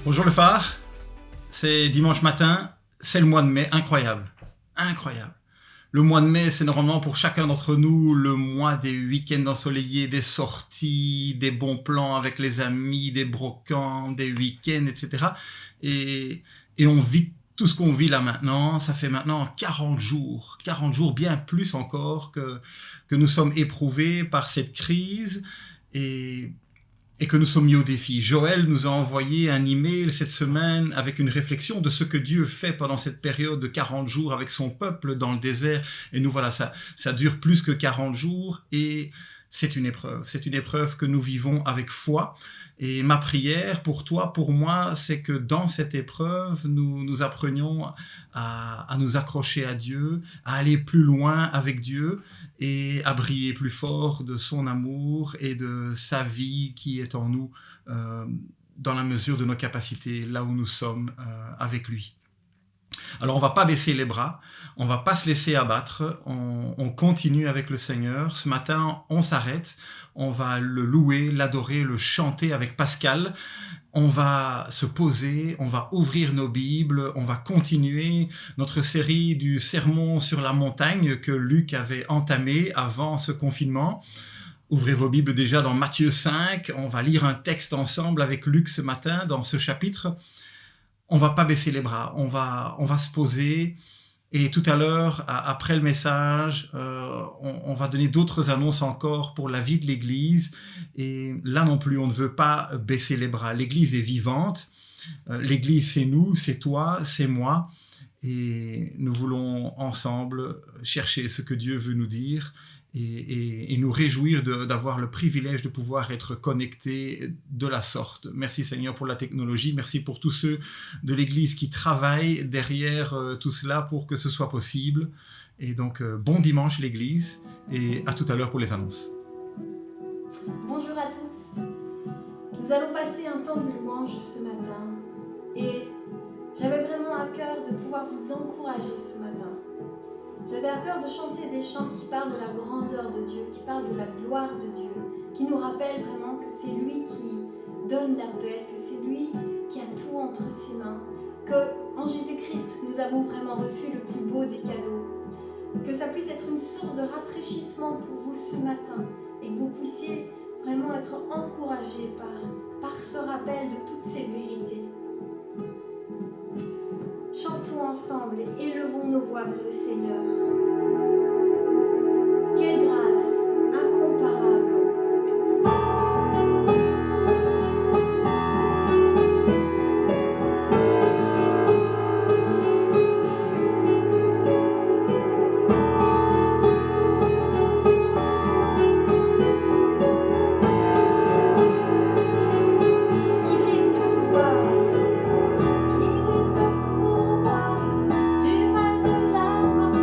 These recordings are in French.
Bonjour le phare, c'est dimanche matin, c'est le mois de mai, incroyable, incroyable. Le mois de mai, c'est normalement pour chacun d'entre nous le mois des week-ends ensoleillés, des sorties, des bons plans avec les amis, des brocantes, des week-ends, etc. Et on vit tout ce qu'on vit là maintenant. Ça fait maintenant 40 jours, bien plus encore que nous sommes éprouvés par cette crise et que nous sommes mis au défi. Joël nous a envoyé un email cette semaine avec une réflexion de ce que Dieu fait pendant cette période de 40 jours avec son peuple dans le désert. Et nous voilà, ça dure plus que 40 jours et c'est une épreuve que nous vivons avec foi. Et ma prière pour toi, pour moi, c'est que dans cette épreuve, nous apprenions à nous accrocher à Dieu, à aller plus loin avec Dieu et à briller plus fort de son amour et de sa vie qui est en nous dans la mesure de nos capacités, là où nous sommes avec lui. Alors on ne va pas baisser les bras, on ne va pas se laisser abattre, on continue avec le Seigneur. Ce matin, on s'arrête, on va le louer, l'adorer, le chanter avec Pascal. On va se poser, on va ouvrir nos Bibles, on va continuer notre série du Sermon sur la montagne que Luc avait entamé avant ce confinement. Ouvrez vos Bibles déjà dans Matthieu 5, on va lire un texte ensemble avec Luc ce matin dans ce chapitre. On va pas baisser les bras, on va se poser et tout à l'heure, après le message, on va donner d'autres annonces encore pour la vie de l'Église et là non plus, on ne veut pas baisser les bras. L'Église est vivante, l'Église c'est nous, c'est toi, c'est moi et nous voulons ensemble chercher ce que Dieu veut nous dire et nous réjouir d'avoir le privilège de pouvoir être connectés de la sorte. Merci Seigneur pour la technologie, merci pour tous ceux de l'Église qui travaillent derrière tout cela pour que ce soit possible. Et donc, bon dimanche l'Église et à tout à l'heure pour les annonces. Bonjour à tous. Nous allons passer un temps de louange ce matin et j'avais vraiment à cœur de pouvoir vous encourager ce matin. J'avais à cœur de chanter des chants qui parlent de la grandeur de Dieu, qui parlent de la gloire de Dieu, qui nous rappellent vraiment que c'est lui qui donne la paix, que c'est lui qui a tout entre ses mains, qu'en Jésus-Christ, nous avons vraiment reçu le plus beau des cadeaux, que ça puisse être une source de rafraîchissement pour vous ce matin et que vous puissiez vraiment être encouragés par ce rappel de toutes ces vérités. Chantons ensemble et élevons nos voix vers le Seigneur. Quelle grâce incomparable! Du mal de la mort,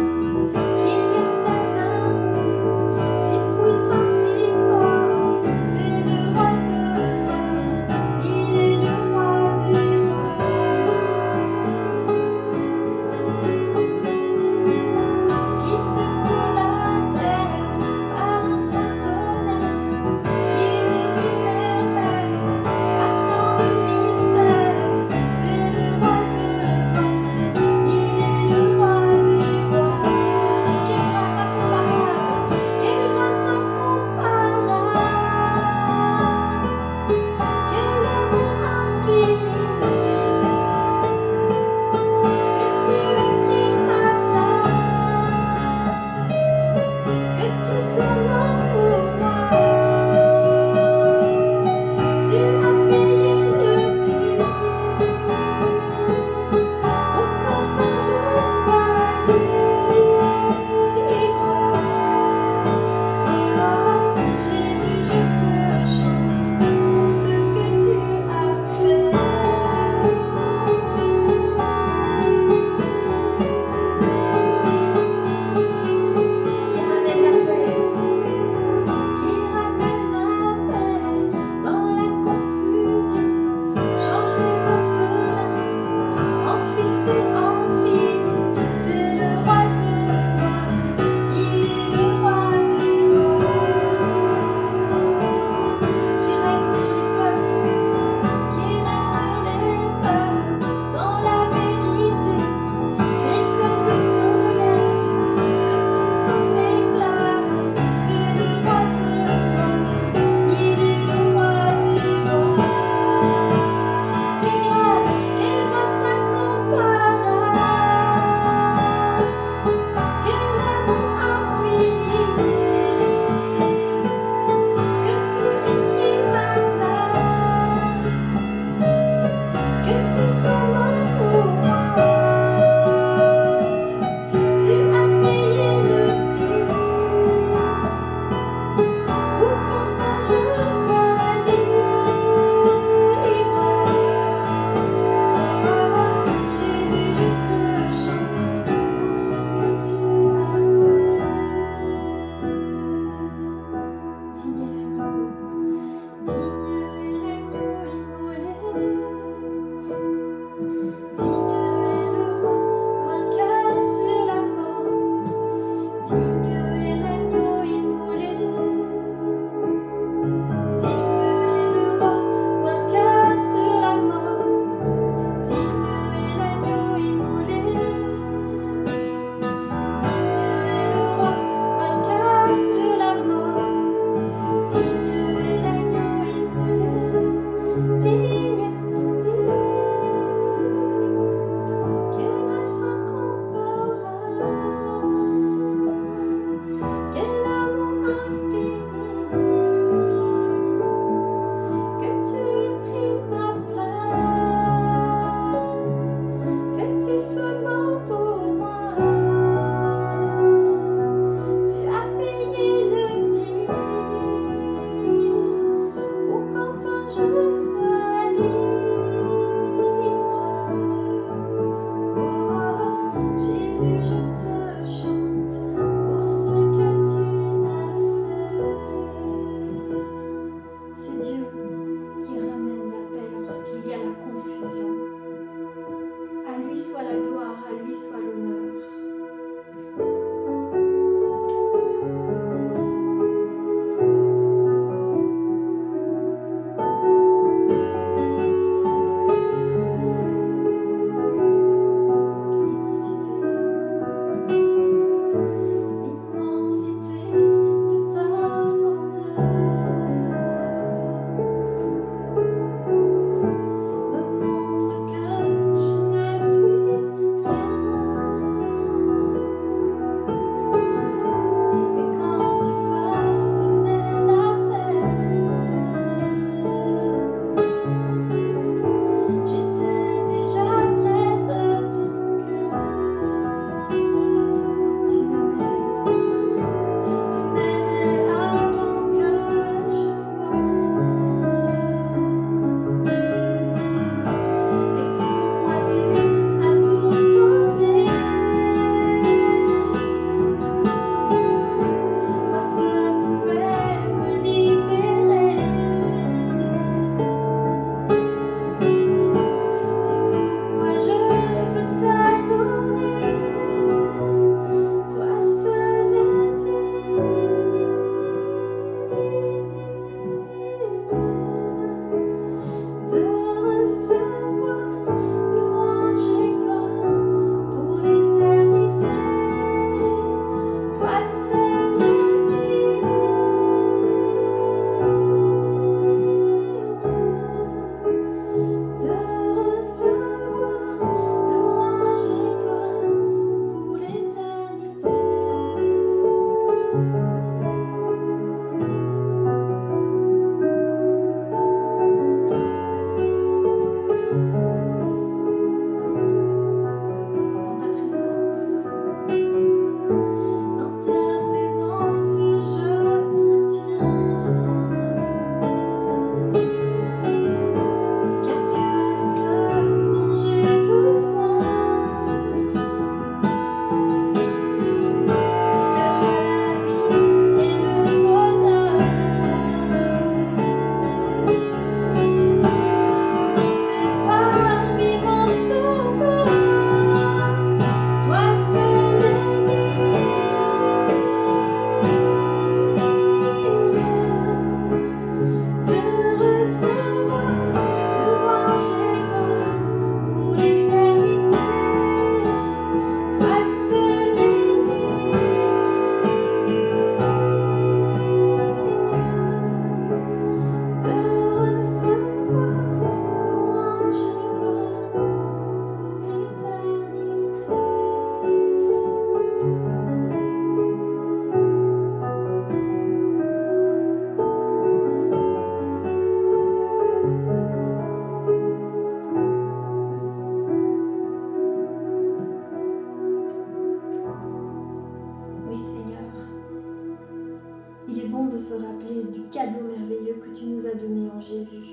se rappeler du cadeau merveilleux que tu nous as donné en Jésus,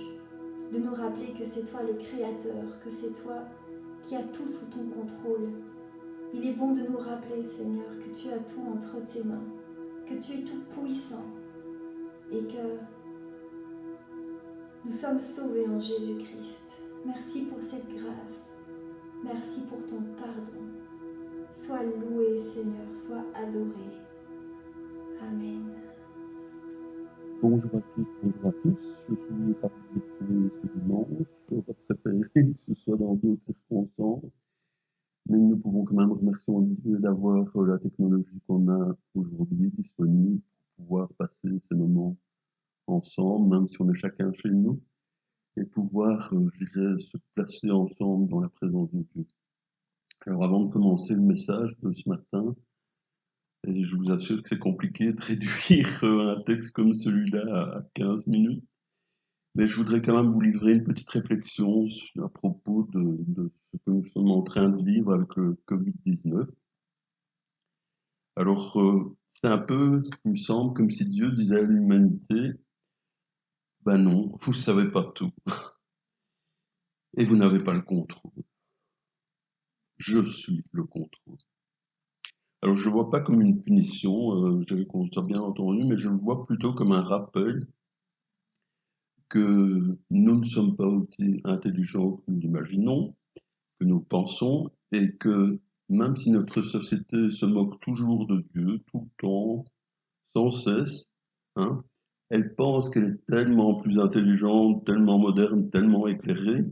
de nous rappeler que c'est toi le Créateur, que c'est toi qui as tout sous ton contrôle. Il est bon de nous rappeler, Seigneur, que tu as tout entre tes mains, que tu es tout puissant et que nous sommes sauvés en Jésus-Christ. Merci pour cette grâce. Merci pour ton pardon. Sois loué, Seigneur, sois adoré. Amen. Bonjour à tous, bonjour à tous. Je suis ravi de vous retrouver ce dimanche. J'aurais préféré que ce soit dans d'autres circonstances, mais nous pouvons quand même remercier Dieu d'avoir la technologie qu'on a aujourd'hui disponible pour pouvoir passer ces moments ensemble, même si on est chacun chez nous, et pouvoir, je dirais, se placer ensemble dans la présence de Dieu. Alors avant de commencer le message de ce matin, et je vous assure que c'est compliqué de réduire un texte comme celui-là à 15 minutes, mais je voudrais quand même vous livrer une petite réflexion à propos de ce que nous sommes en train de vivre avec le Covid-19. Alors, c'est un peu, il me semble, comme si Dieu disait à l'humanité, ben non, vous ne savez pas tout, et vous n'avez pas le contrôle. Je suis le contrôle. Alors, je ne le vois pas comme une punition, j'avais qu'on soit bien entendu, mais je le vois plutôt comme un rappel que nous ne sommes pas aussi intelligents que nous l'imaginons, que nous pensons, et que même si notre société se moque toujours de Dieu, tout le temps, sans cesse, hein, elle pense qu'elle est tellement plus intelligente, tellement moderne, tellement éclairée,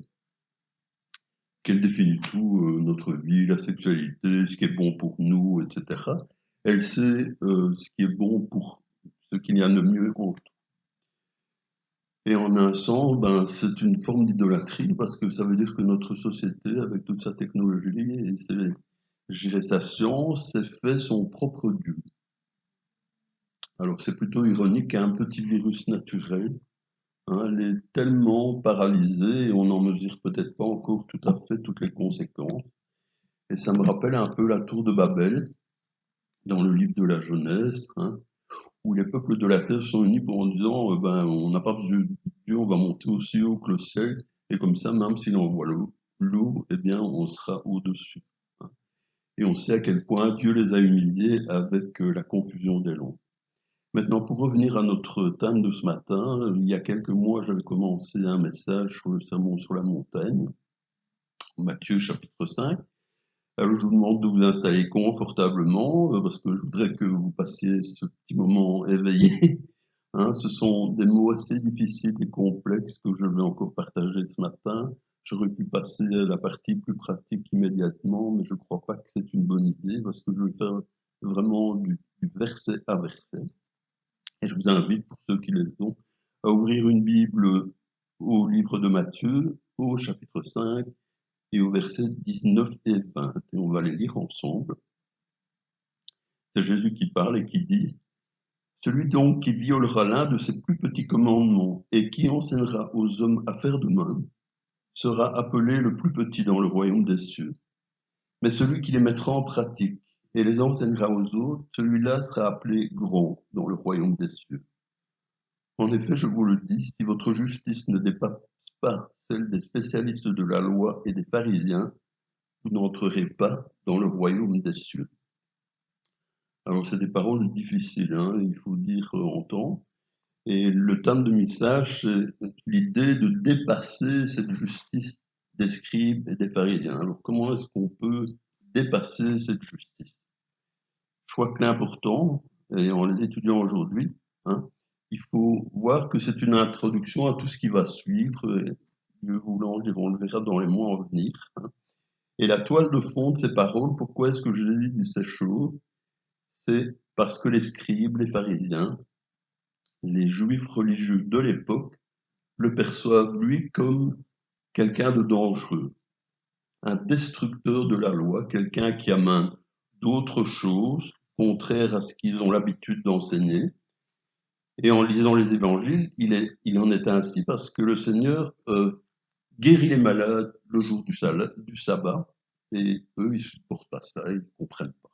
qu'elle définit tout, notre vie, la sexualité, ce qui est bon pour nous, etc. Elle sait ce qui est bon pour ce qu'il y a de mieux en tout. Et en un sens, ben, c'est une forme d'idolâtrie parce que ça veut dire que notre société, avec toute sa technologie et je dirais sa science, s'est fait son propre Dieu. Alors c'est plutôt ironique qu'un petit virus naturel, hein, elle est tellement paralysée et on n'en mesure peut-être pas encore tout à fait toutes les conséquences. Et ça me rappelle un peu la tour de Babel dans le livre de la Genèse, hein, où les peuples de la terre sont unis en disant ben, on n'a pas besoin de Dieu, on va monter aussi haut que le ciel, et comme ça, même s'il envoie l'eau, eh bien, on sera au-dessus. Hein. Et on sait à quel point Dieu les a humiliés avec la confusion des langues. Maintenant, pour revenir à notre thème de ce matin, il y a quelques mois, j'avais commencé un message sur le sermon sur la montagne, Matthieu chapitre 5. Alors, je vous demande de vous installer confortablement, parce que je voudrais que vous passiez ce petit moment éveillé. Hein, ce sont des mots assez difficiles et complexes que je vais encore partager ce matin. J'aurais pu passer à la partie plus pratique immédiatement, mais je ne crois pas que c'est une bonne idée, parce que je vais faire vraiment du verset à verset. Et je vous invite, pour ceux qui les ont, à ouvrir une Bible au livre de Matthieu, au chapitre 5, et au verset 19 et 20. Et on va les lire ensemble. C'est Jésus qui parle et qui dit « Celui donc qui violera l'un de ces plus petits commandements et qui enseignera aux hommes à faire de même, sera appelé le plus petit dans le royaume des cieux. Mais celui qui les mettra en pratique et les enseignera aux autres, celui-là sera appelé grand dans le royaume des cieux. En effet, je vous le dis, si votre justice ne dépasse pas celle des spécialistes de la loi et des pharisiens, vous n'entrerez pas dans le royaume des cieux. » Alors, c'est des paroles difficiles, hein, il faut dire en temps. Et le thème de message, c'est l'idée de dépasser cette justice des scribes et des pharisiens. Alors, comment est-ce qu'on peut dépasser cette justice? Je crois que l'important, et en les étudiant aujourd'hui, hein, il faut voir que c'est une introduction à tout ce qui va suivre, et Dieu voulant, on le verra dans les mois à venir. Hein. Et la toile de fond de ces paroles, pourquoi est-ce que Jésus dit ces choses? C'est parce que les scribes, les pharisiens, les juifs religieux de l'époque, le perçoivent lui comme quelqu'un de dangereux, un destructeur de la loi, quelqu'un qui amène d'autres choses contraires à ce qu'ils ont l'habitude d'enseigner. Et en lisant les évangiles, il en est ainsi parce que le Seigneur guérit les malades le jour du sabbat, et eux, ils ne supportent pas ça, ils ne comprennent pas.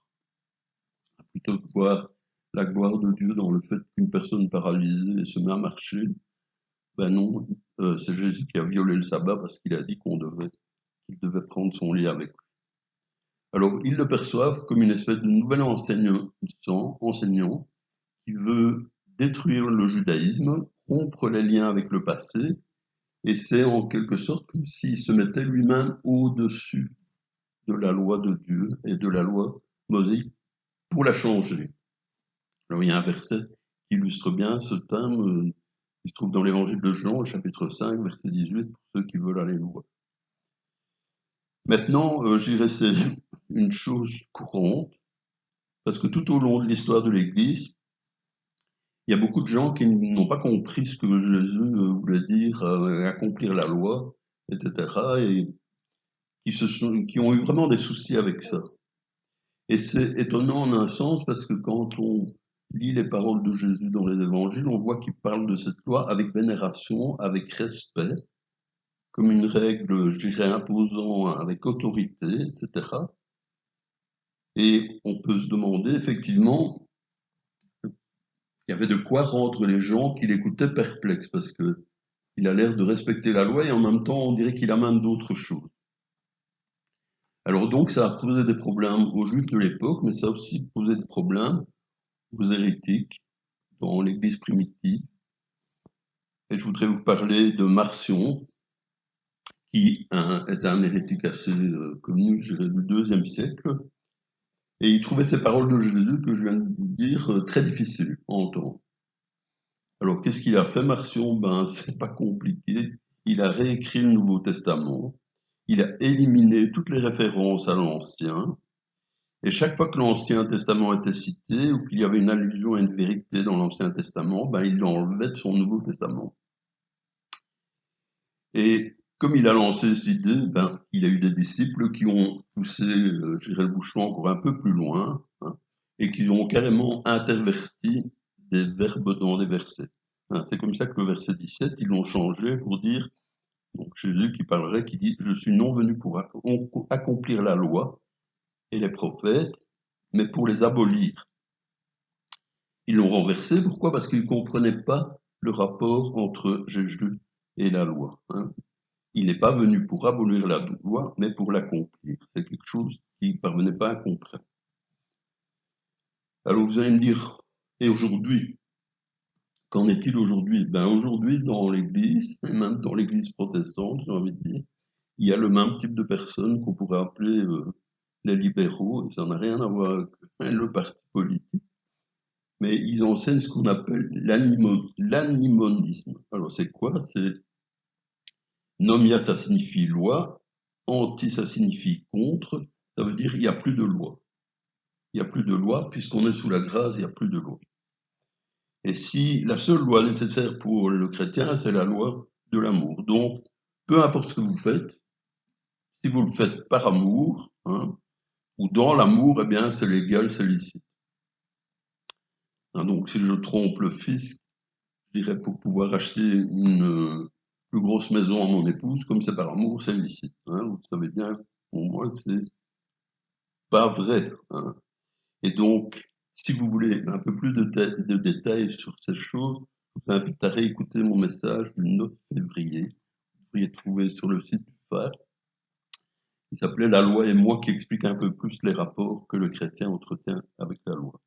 Plutôt que de voir la gloire de Dieu dans le fait qu'une personne paralysée se met à marcher. Ben non, c'est Jésus qui a violé le sabbat parce qu'il a dit qu'il devait prendre son lit avec lui. Alors, ils le perçoivent comme une espèce de nouvel enseignant qui veut détruire le judaïsme, rompre les liens avec le passé, et c'est en quelque sorte comme s'il se mettait lui-même au-dessus de la loi de Dieu et de la loi mosaïque pour la changer. Alors, il y a un verset qui illustre bien ce thème, qui se trouve dans l'évangile de Jean, au chapitre 5, verset 18, pour ceux qui veulent aller le voir. Maintenant, je dirais c'est une chose courante, parce que tout au long de l'histoire de l'Église, il y a beaucoup de gens qui n'ont pas compris ce que Jésus voulait dire, accomplir la loi, etc., et qui ont eu vraiment des soucis avec ça. Et c'est étonnant en un sens, parce que quand on lit les paroles de Jésus dans les évangiles, on voit qu'il parle de cette loi avec vénération, avec respect, comme une règle, je dirais, imposant avec autorité, etc. Et on peut se demander, effectivement, il y avait de quoi rendre les gens qui l'écoutaient perplexes, parce que il a l'air de respecter la loi et en même temps, on dirait qu'il amène d'autres choses. Alors donc, ça a posé des problèmes aux Juifs de l'époque, mais ça a aussi posé des problèmes aux hérétiques dans l'Église primitive. Et je voudrais vous parler de Marcion, qui est un hérétique assez connu, je dirais, du IIe siècle. Et il trouvait ces paroles de Jésus que je viens de vous dire très difficiles à entendre. Alors qu'est-ce qu'il a fait, Marcion? Ben, c'est pas compliqué. Il a réécrit le Nouveau Testament. Il a éliminé toutes les références à l'Ancien. Et chaque fois que l'Ancien Testament était cité ou qu'il y avait une allusion à une vérité dans l'Ancien Testament, ben, il l'enlevait de son Nouveau Testament. Et comme il a lancé cette idée, ben, il a eu des disciples qui ont poussé, je dirais, le bouchon encore un peu plus loin, hein, et qui ont carrément interverti des verbes dans des versets. Hein, c'est comme ça que le verset 17, ils l'ont changé pour dire, donc Jésus qui parlerait, qui dit « Je suis non venu pour accomplir la loi et les prophètes, mais pour les abolir. » Ils l'ont renversé, pourquoi? Parce qu'ils ne comprenaient pas le rapport entre Jésus et la loi. Hein. Il n'est pas venu pour abolir la loi, mais pour l'accomplir. C'est quelque chose qu'ils ne parvenaient pas à comprendre. Alors vous allez me dire, et aujourd'hui, qu'en est-il aujourd'hui? Ben aujourd'hui, dans l'Église, et même dans l'Église protestante, j'ai envie de dire, il y a le même type de personnes qu'on pourrait appeler les libéraux, et ça n'a rien à voir avec le parti politique, mais ils enseignent ce qu'on appelle l'animonisme. Alors c'est quoi? C'est nomia, ça signifie loi, anti, ça signifie contre, ça veut dire il n'y a plus de loi. Il n'y a plus de loi, puisqu'on est sous la grâce, il n'y a plus de loi. Et si la seule loi nécessaire pour le chrétien, c'est la loi de l'amour. Donc, peu importe ce que vous faites, si vous le faites par amour, hein, ou dans l'amour, eh bien, c'est légal, c'est licite. Hein, donc, si je trompe le fisc, je dirais pour pouvoir acheter une plus grosse maison à mon épouse, comme c'est par amour, c'est licite. Hein, vous savez bien, pour moi, c'est pas vrai. Hein. Et donc, si vous voulez un peu plus de détails sur ces choses, je vous invite à réécouter mon message du 9 février. Vous pourriez trouver sur le site du phare. Il s'appelait La loi et moi, qui explique un peu plus les rapports que le chrétien entretient avec la loi.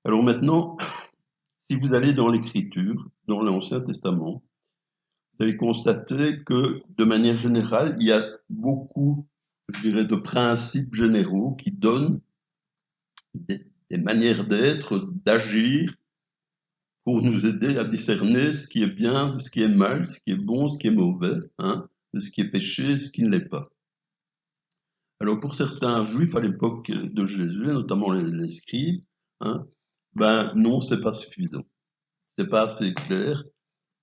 Alors maintenant, si vous allez dans l'Écriture, dans l'Ancien Testament, vous allez constater que, de manière générale, il y a beaucoup, je dirais, de principes généraux qui donnent des manières d'être, d'agir, pour nous aider à discerner ce qui est bien, de ce qui est mal, ce qui est bon, ce qui est mauvais, hein, de ce qui est péché, ce qui ne l'est pas. Alors pour certains juifs à l'époque de Jésus, notamment les scribes, hein, ben non, c'est pas suffisant, c'est pas assez clair,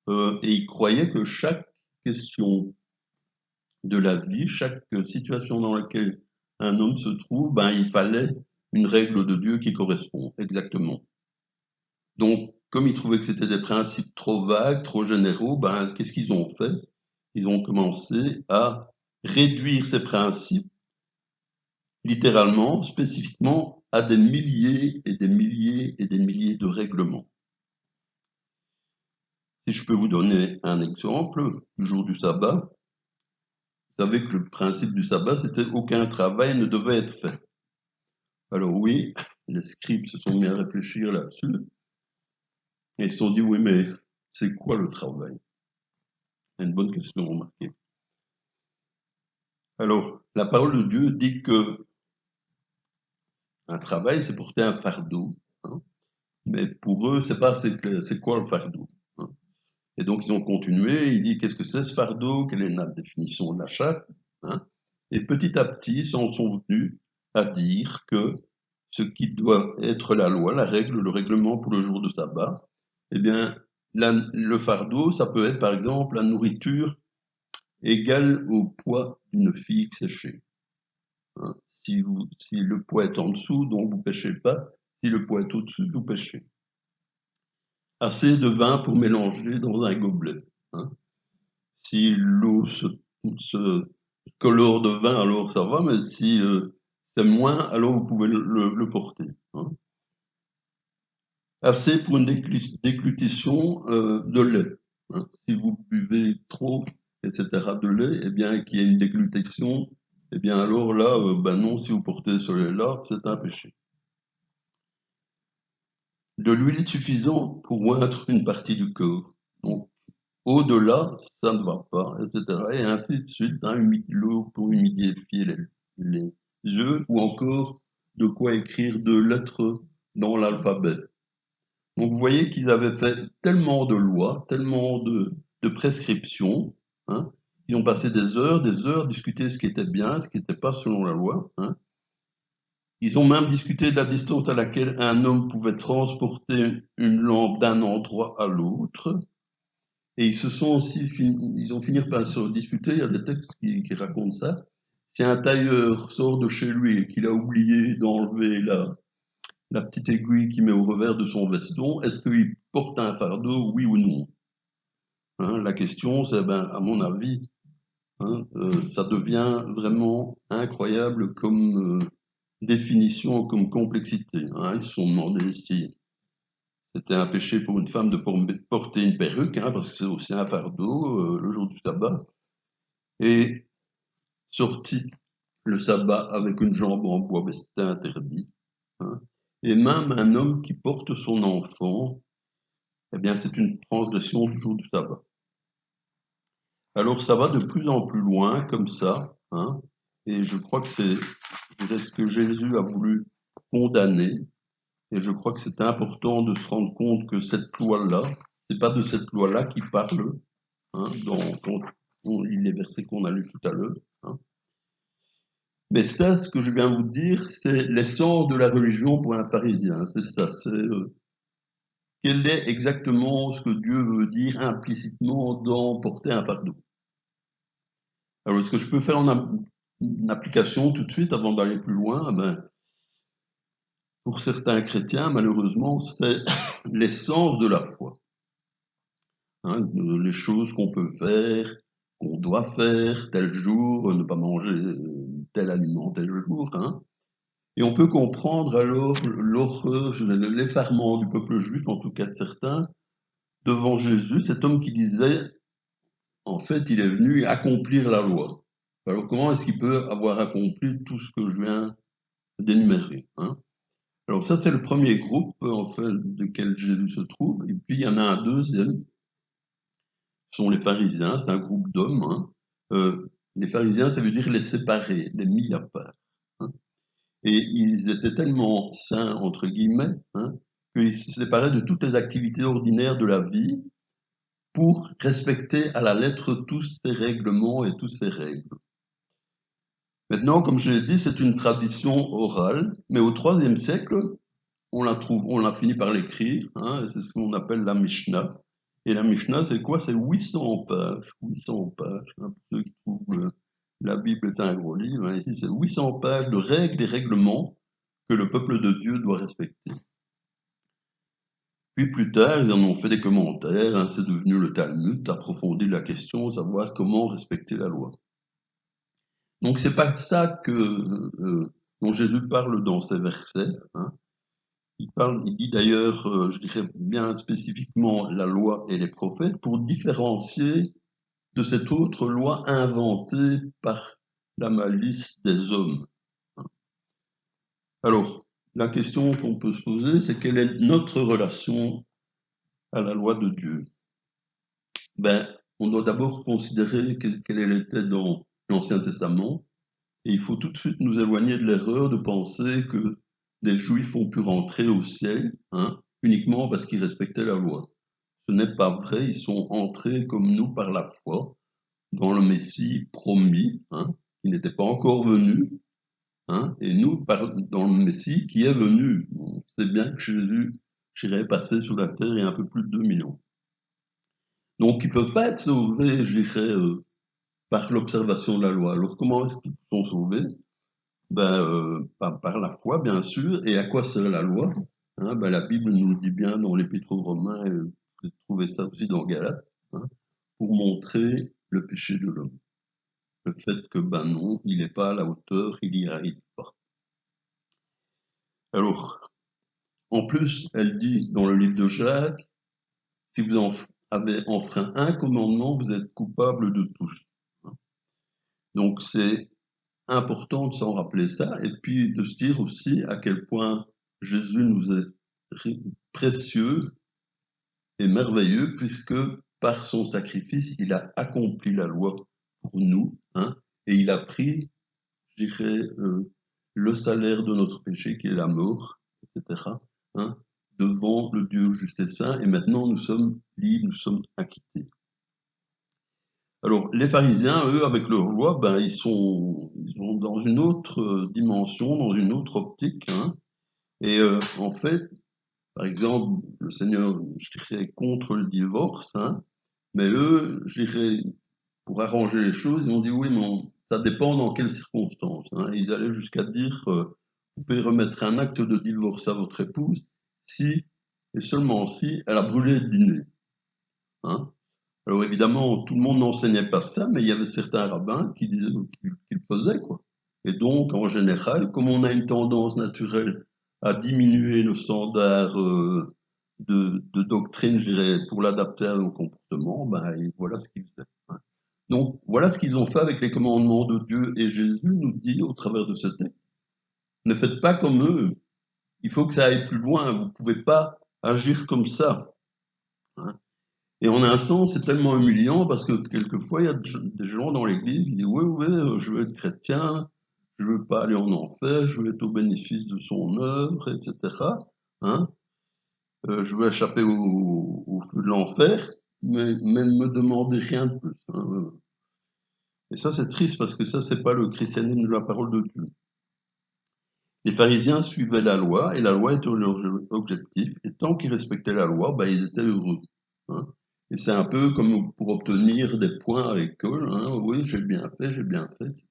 et ils croyaient que chaque question de la vie, chaque situation dans laquelle un homme se trouve, ben il fallait une règle de Dieu qui correspond exactement. Donc, comme ils trouvaient que c'était des principes trop vagues, trop généraux, ben qu'est-ce qu'ils ont fait? Ils ont commencé à réduire ces principes littéralement, spécifiquement, à des milliers et des milliers et des milliers de règlements. Si je peux vous donner un exemple, le jour du sabbat, vous savez que le principe du sabbat, c'était aucun travail ne devait être fait. Alors oui, les scribes se sont mis à réfléchir là-dessus, et ils se sont dit, oui, mais c'est quoi le travail? C'est une bonne question, remarquez. Alors, la parole de Dieu dit que un travail, c'est porter un fardeau, hein, mais pour eux, c'est pas assez clair. C'est quoi le fardeau, hein? Et donc, ils ont continué, il dit, qu'est-ce que c'est ce fardeau? Quelle est la définition de la charte, hein? Et petit à petit, ils en sont venus à dire que ce qui doit être la loi, la règle, le règlement pour le jour de sabbat, eh bien, le fardeau, ça peut être par exemple la nourriture égale au poids d'une figue séchée, hein. Si le poids est en dessous, donc vous pêchez pas. Si le poids est au-dessus, vous pêchez. Assez de vin pour mélanger dans un gobelet, hein. Si l'eau se colore de vin, alors ça va, mais si c'est moins, alors vous pouvez le porter, hein. Assez pour une déglutition de lait, hein. Si vous buvez trop, etc., de lait, eh bien, qu'il y ait une déglutition, eh bien, alors là, ben non, si vous portez ce lait-là, c'est un péché. De l'huile suffisante pour oindre une partie du corps. Donc, au-delà, ça ne va pas, etc. Et ainsi de suite, hein, l'eau pour humidifier les yeux, ou encore de quoi écrire 2 lettres dans l'alphabet. Donc vous voyez qu'ils avaient fait tellement de lois, tellement de prescriptions, hein. Ils ont passé des heures, discuter ce qui était bien, ce qui n'était pas selon la loi, hein. Ils ont même discuté de la distance à laquelle un homme pouvait transporter une lampe d'un endroit à l'autre. Et ils ont fini par se disputer, il y a des textes qui racontent ça. Si un tailleur sort de chez lui et qu'il a oublié d'enlever la petite aiguille qu'il met au revers de son veston, est-ce qu'il porte un fardeau, oui ou non? Hein, la question, c'est, ben, à mon avis, hein, ça devient vraiment incroyable comme définition, comme complexité, hein. Ils se sont demandé si c'était un péché pour une femme de porter une perruque, hein, parce que c'est aussi un fardeau le jour du sabbat. Et sorti le sabbat avec une jambe en bois, ben, c'était interdit, hein. Et même un homme qui porte son enfant, eh bien, c'est une transgression du jour du sabbat. Alors, ça va de plus en plus loin, comme ça, hein, et je crois que c'est ce que Jésus a voulu condamner, et je crois que c'est important de se rendre compte que cette loi-là, c'est pas de cette loi-là qu'il parle, hein, dans les versets qu'on a lus tout à l'heure, hein. Mais ça, ce que je viens vous dire, c'est l'essence de la religion pour un pharisien, c'est ça, c'est quel est exactement ce que Dieu veut dire implicitement dans porter un fardeau. Alors, est-ce que je peux faire une application tout de suite avant d'aller plus loin? Ben, pour certains chrétiens, malheureusement, c'est l'essence de la foi, hein, les choses qu'on peut faire, qu'on doit faire tel jour, ne pas manger tel aliment tel jour, hein. Et on peut comprendre alors l'horreur, l'effarement du peuple juif, en tout cas de certains, devant Jésus, cet homme qui disait, en fait, il est venu accomplir la loi. Alors comment est-ce qu'il peut avoir accompli tout ce que je viens d'énumérer, hein? Alors ça, c'est le premier groupe, en fait, duquel Jésus se trouve. Et puis, il y en a un deuxième, ce sont les pharisiens, c'est un groupe d'hommes, hein. Les pharisiens, ça veut dire les séparer, les mis à part, hein. Et ils étaient tellement saints, entre guillemets, hein, qu'ils se séparaient de toutes les activités ordinaires de la vie pour respecter à la lettre tous ces règlements et toutes ces règles. Maintenant, comme je l'ai dit, c'est une tradition orale, mais au IIIe siècle, on l'a fini par l'écrire, hein, c'est ce qu'on appelle la Mishnah. Et la Mishnah, c'est quoi? C'est 800 pages, 800 pages, hein, pour ceux qui trouvent la Bible est un gros livre, hein, ici c'est 800 pages de règles et règlements que le peuple de Dieu doit respecter. Puis plus tard, ils en ont fait des commentaires, hein, c'est devenu le Talmud, approfondir la question, savoir comment respecter la loi. Donc c'est pas ça que dont Jésus parle dans ces versets. Hein. Il dit d'ailleurs, je dirais bien spécifiquement la loi et les prophètes, pour différencier de cette autre loi inventée par la malice des hommes. Alors, la question qu'on peut se poser, c'est quelle est notre relation à la loi de Dieu? Ben, on doit d'abord considérer quelle elle était dans l'Ancien Testament, et il faut tout de suite nous éloigner de l'erreur de penser que des Juifs ont pu rentrer au ciel, hein, uniquement parce qu'ils respectaient la loi. Ce n'est pas vrai, ils sont entrés comme nous par la foi dans le Messie promis, hein, qui n'était pas encore venu, hein, et nous dans le Messie qui est venu. On sait bien que Jésus est passé sur la terre il y a un peu plus de 2000 ans. Donc ils ne peuvent pas être sauvés, je dirais, par l'observation de la loi. Alors comment est-ce qu'ils sont sauvés? Par la foi, bien sûr. Et à quoi sert la loi? Hein, la Bible nous le dit bien dans l'Épître aux Romains, et vous trouvez ça aussi dans Galates, hein, pour montrer le péché de l'homme. Le fait que, non, il n'est pas à la hauteur, il n'y arrive pas. Alors, en plus, elle dit dans le livre de Jacques, si vous avez enfreint un commandement, vous êtes coupable de tous. Donc, c'est important de s'en rappeler ça, et puis de se dire aussi à quel point Jésus nous est précieux et merveilleux, puisque par son sacrifice, il a accompli la loi pour nous, hein, et il a pris, je dirais, le salaire de notre péché, qui est la mort, etc., hein, devant le Dieu juste et saint, et maintenant nous sommes libres, nous sommes acquittés. Alors, les pharisiens, eux, avec leur loi, ils sont dans une autre dimension, dans une autre optique, hein, et en fait, par exemple, le Seigneur, je dirais, contre le divorce, hein, mais eux, je dirais, pour arranger les choses, ils ont dit oui, mais ça dépend dans quelles circonstances. Hein. Ils allaient jusqu'à dire, vous pouvez remettre un acte de divorce à votre épouse si, et seulement si, elle a brûlé le dîner. Hein. Alors évidemment, tout le monde n'enseignait pas ça, mais il y avait certains rabbins qui disaient qu'ils le faisaient, quoi. Et donc, en général, comme on a une tendance naturelle à diminuer le standard de doctrine, je dirais, pour l'adapter à nos comportements, voilà ce qu'ils faisaient. Hein. Donc, voilà ce qu'ils ont fait avec les commandements de Dieu. Et Jésus nous dit, au travers de ce texte, ne faites pas comme eux. Il faut que ça aille plus loin. Vous ne pouvez pas agir comme ça. Hein. Et en un sens, c'est tellement humiliant parce que quelquefois, il y a des gens dans l'église qui disent oui, je veux être chrétien, je veux pas aller en enfer, je veux être au bénéfice de son œuvre, etc. Hein, je veux échapper au feu de l'enfer, mais ne me demandez rien de plus. Hein. Et ça, c'est triste parce que ça, c'est pas le christianisme de la parole de Dieu. Les pharisiens suivaient la loi et la loi était leur objectif. Et tant qu'ils respectaient la loi, ils étaient heureux. Hein. Et c'est un peu comme pour obtenir des points à l'école. Hein. Oui, j'ai bien fait, etc.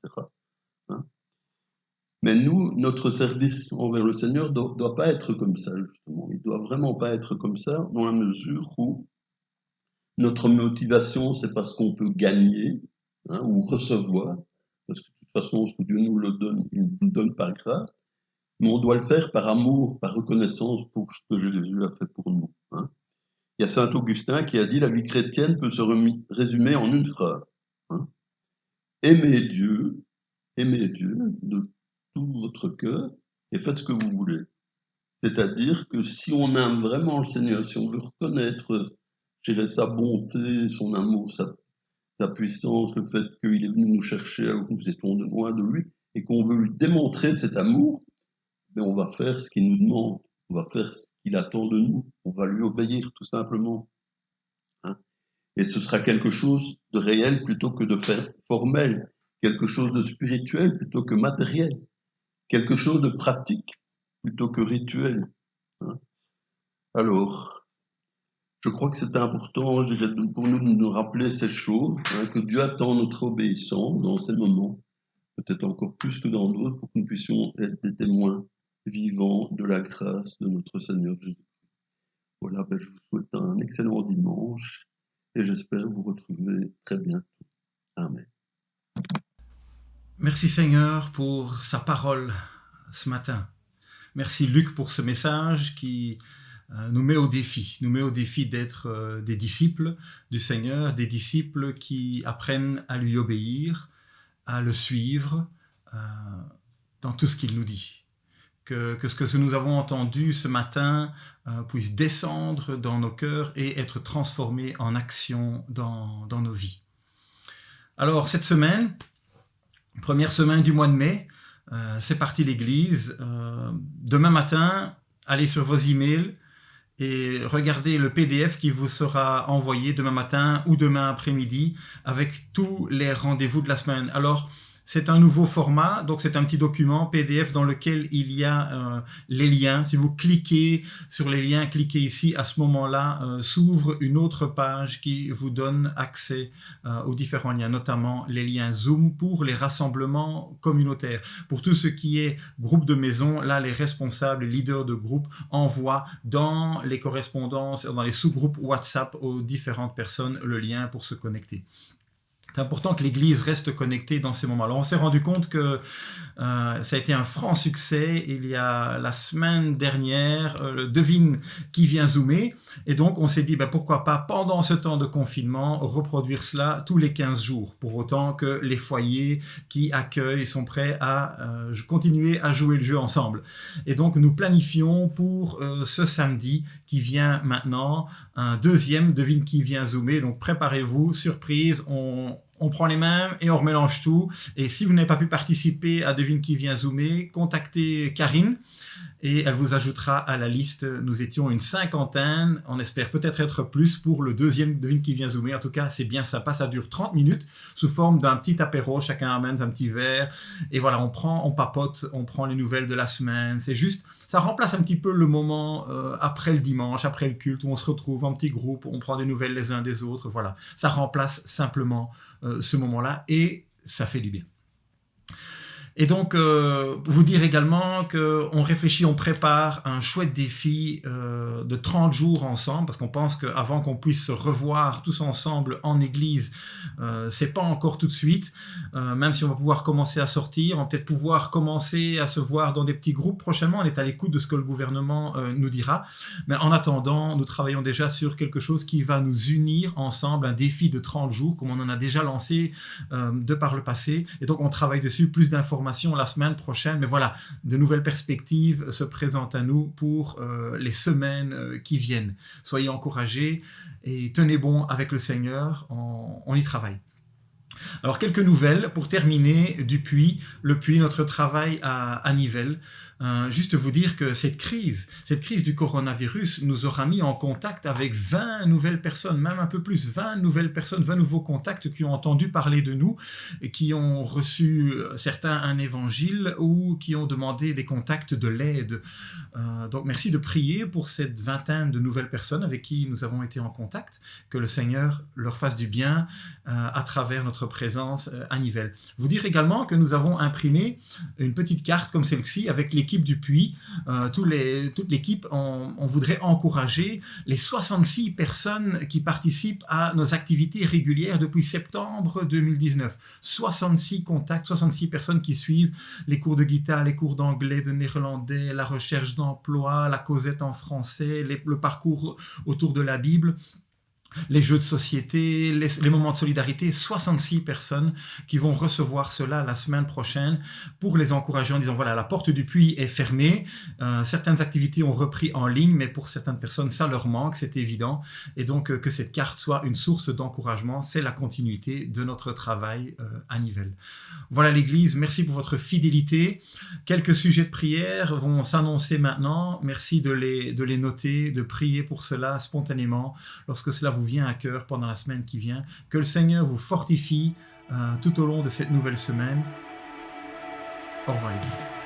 Hein. Mais nous, notre service envers le Seigneur doit pas être comme ça, justement. Il doit vraiment pas être comme ça, dans la mesure où notre motivation, c'est pas ce qu'on peut gagner, hein, ou recevoir, parce que de toute façon, ce que Dieu nous le donne, il nous le donne par grâce, mais on doit le faire par amour, par reconnaissance pour ce que Jésus a fait pour nous. Hein. Il y a saint Augustin qui a dit la vie chrétienne peut se résumer en une phrase. Hein. Aimez Dieu de tout votre cœur et faites ce que vous voulez. C'est-à-dire que si on aime vraiment le Seigneur, si on veut reconnaître, je dirais, sa bonté, son amour, sa puissance, le fait qu'il est venu nous chercher alors que nous étions loin de lui, et qu'on veut lui démontrer cet amour, on va faire ce qu'il nous demande, on va faire ce qu'il attend de nous, on va lui obéir tout simplement. Hein. Et ce sera quelque chose de réel plutôt que de formel, quelque chose de spirituel plutôt que matériel, quelque chose de pratique plutôt que rituel. Hein. Alors, je crois que c'est important, je dirais, pour nous de nous rappeler ces choses, hein, que Dieu attend notre obéissance dans ces moments, peut-être encore plus que dans d'autres, pour que nous puissions être des témoins vivants de la grâce de notre Seigneur Jésus. Voilà, je vous souhaite un excellent dimanche et j'espère vous retrouver très bientôt. Amen. Merci Seigneur pour sa parole, ce matin. Merci Luc pour ce message qui nous met au défi d'être des disciples du Seigneur, des disciples qui apprennent à lui obéir, à le suivre dans tout ce qu'il nous dit. Que ce que nous avons entendu ce matin puisse descendre dans nos cœurs et être transformé en action dans nos vies. Alors cette semaine, première semaine du mois de mai, c'est parti l'église. Demain matin, allez sur vos emails et regardez le PDF qui vous sera envoyé demain matin ou demain après-midi avec tous les rendez-vous de la semaine. Alors, c'est un nouveau format, donc c'est un petit document PDF dans lequel il y a les liens. Si vous cliquez sur les liens, cliquez ici, à ce moment-là s'ouvre une autre page qui vous donne accès aux différents liens, notamment les liens Zoom pour les rassemblements communautaires. Pour tout ce qui est groupe de maison, là les responsables, les leaders de groupe envoient dans les correspondances, dans les sous-groupes WhatsApp aux différentes personnes le lien pour se connecter. C'est important que l'Église reste connectée dans ces moments-là. On s'est rendu compte que ça a été un franc succès. Il y a la semaine dernière, le Devine qui vient zoomer. Et donc, on s'est dit, pourquoi pas, pendant ce temps de confinement, reproduire cela tous les 15 jours. Pour autant que les foyers qui accueillent sont prêts à continuer à jouer le jeu ensemble. Et donc, nous planifions pour ce samedi qui vient maintenant, un deuxième Devine qui vient zoomer. Donc, préparez-vous, surprise, on prend les mêmes et on remélange tout. Et si vous n'avez pas pu participer à Devine qui vient zoomer, contactez Karine et elle vous ajoutera à la liste. Nous étions une 50aine, on espère peut-être être plus pour le deuxième Devine qui vient zoomer. En tout cas, c'est bien sympa, ça dure 30 minutes sous forme d'un petit apéro, chacun amène un petit verre. Et voilà, on papote, on prend les nouvelles de la semaine. C'est juste, ça remplace un petit peu le moment après le dimanche, après le culte, où on se retrouve en petit groupe, on prend des nouvelles les uns des autres. Voilà, ça remplace simplement ce moment-là et ça fait du bien. Et donc, vous dire également qu'on réfléchit, on prépare un chouette défi de 30 jours ensemble, parce qu'on pense qu'avant qu'on puisse se revoir tous ensemble en église, c'est pas encore tout de suite, même si on va pouvoir commencer à sortir, on va peut-être pouvoir commencer à se voir dans des petits groupes prochainement, on est à l'écoute de ce que le gouvernement nous dira, mais en attendant, nous travaillons déjà sur quelque chose qui va nous unir ensemble, un défi de 30 jours, comme on en a déjà lancé de par le passé, et donc on travaille dessus, plus d'informations la semaine prochaine, mais voilà, de nouvelles perspectives se présentent à nous pour les semaines qui viennent. Soyez encouragés et tenez bon avec le Seigneur, on y travaille. Alors quelques nouvelles pour terminer du Puy, le Puy, notre travail à Nivelles. Juste vous dire que cette crise du coronavirus nous aura mis en contact avec 20 nouvelles personnes, même un peu plus, 20 nouvelles personnes, 20 nouveaux contacts qui ont entendu parler de nous et qui ont reçu, certains, un évangile ou qui ont demandé des contacts de l'aide. Donc merci de prier pour cette vingtaine de nouvelles personnes avec qui nous avons été en contact, que le Seigneur leur fasse du bien à travers notre présence à Nivelles. Vous dire également que nous avons imprimé une petite carte comme celle-ci avec l'équipe du Puy, toute l'équipe, on voudrait encourager les 66 personnes qui participent à nos activités régulières depuis septembre 2019. 66 contacts, 66 personnes qui suivent les cours de guitare, les cours d'anglais, de néerlandais, la recherche d'emploi, la causette en français, le parcours autour de la Bible, les jeux de société, les moments de solidarité, 66 personnes qui vont recevoir cela la semaine prochaine pour les encourager en disant voilà, la porte du puits est fermée, certaines activités ont repris en ligne, mais pour certaines personnes ça leur manque, c'est évident, et donc que cette carte soit une source d'encouragement, c'est la continuité de notre travail à Nivelles. Voilà l'Église, merci pour votre fidélité. Quelques sujets de prière vont s'annoncer maintenant, merci de les noter, de prier pour cela spontanément, lorsque cela vous vient à cœur pendant la semaine qui vient. Que le Seigneur vous fortifie tout au long de cette nouvelle semaine. Au revoir l'Église.